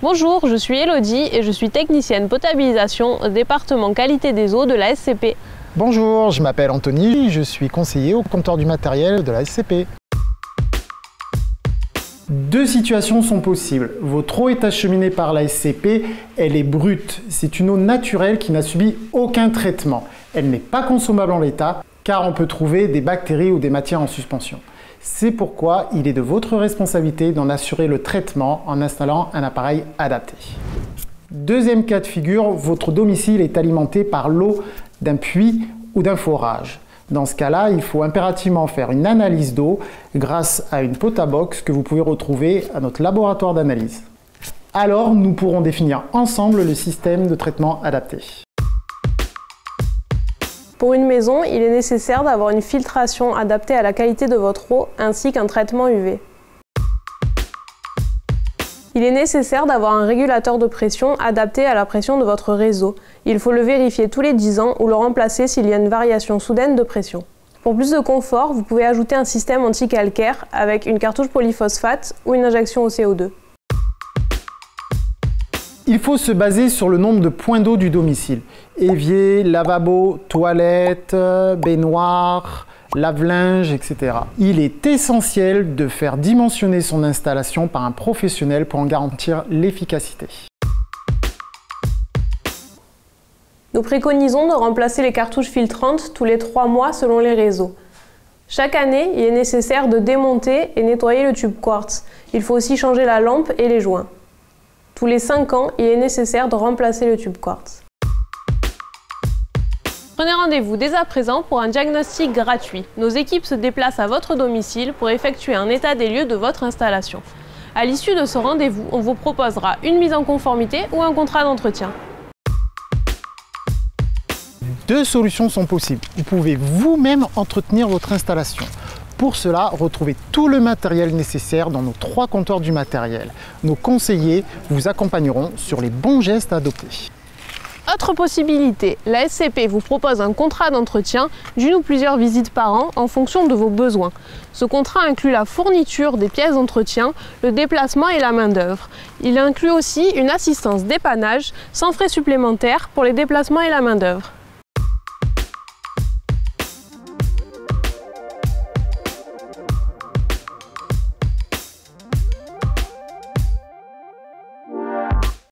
Bonjour, je suis Elodie et je suis technicienne potabilisation au département qualité des eaux de la SCP. Bonjour, je m'appelle Anthony, je suis conseiller au comptoir du matériel de la SCP. Deux situations sont possibles. Votre eau est acheminée par la SCP, elle est brute. C'est une eau naturelle qui n'a subi aucun traitement. Elle n'est pas consommable en l'état car on peut trouver des bactéries ou des matières en suspension. C'est pourquoi il est de votre responsabilité d'en assurer le traitement en installant un appareil adapté. Deuxième cas de figure, votre domicile est alimenté par l'eau d'un puits ou d'un forage. Dans ce cas-là, il faut impérativement faire une analyse d'eau grâce à une Potabox que vous pouvez retrouver à notre laboratoire d'analyse. Alors, nous pourrons définir ensemble le système de traitement adapté. Pour une maison, il est nécessaire d'avoir une filtration adaptée à la qualité de votre eau ainsi qu'un traitement UV. Il est nécessaire d'avoir un régulateur de pression adapté à la pression de votre réseau. Il faut le vérifier tous les 10 ans ou le remplacer s'il y a une variation soudaine de pression. Pour plus de confort, vous pouvez ajouter un système anti-calcaire avec une cartouche polyphosphate ou une injection au CO2. Il faut se baser sur le nombre de points d'eau du domicile. Évier, lavabo, toilette, baignoire, lave-linge, etc. Il est essentiel de faire dimensionner son installation par un professionnel pour en garantir l'efficacité. Nous préconisons de remplacer les cartouches filtrantes tous les 3 mois selon les réseaux. Chaque année, il est nécessaire de démonter et nettoyer le tube quartz. Il faut aussi changer la lampe et les joints. Tous les 5 ans, il est nécessaire de remplacer le tube quartz. Prenez rendez-vous dès à présent pour un diagnostic gratuit. Nos équipes se déplacent à votre domicile pour effectuer un état des lieux de votre installation. À l'issue de ce rendez-vous, on vous proposera une mise en conformité ou un contrat d'entretien. Deux solutions sont possibles. Vous pouvez vous-même entretenir votre installation. Pour cela, retrouvez tout le matériel nécessaire dans nos 3 comptoirs du matériel. Nos conseillers vous accompagneront sur les bons gestes à adopter. Autre possibilité, la SCP vous propose un contrat d'entretien d'une ou plusieurs visites par an en fonction de vos besoins. Ce contrat inclut la fourniture des pièces d'entretien, le déplacement et la main-d'œuvre. Il inclut aussi une assistance dépannage sans frais supplémentaires pour les déplacements et la main-d'œuvre.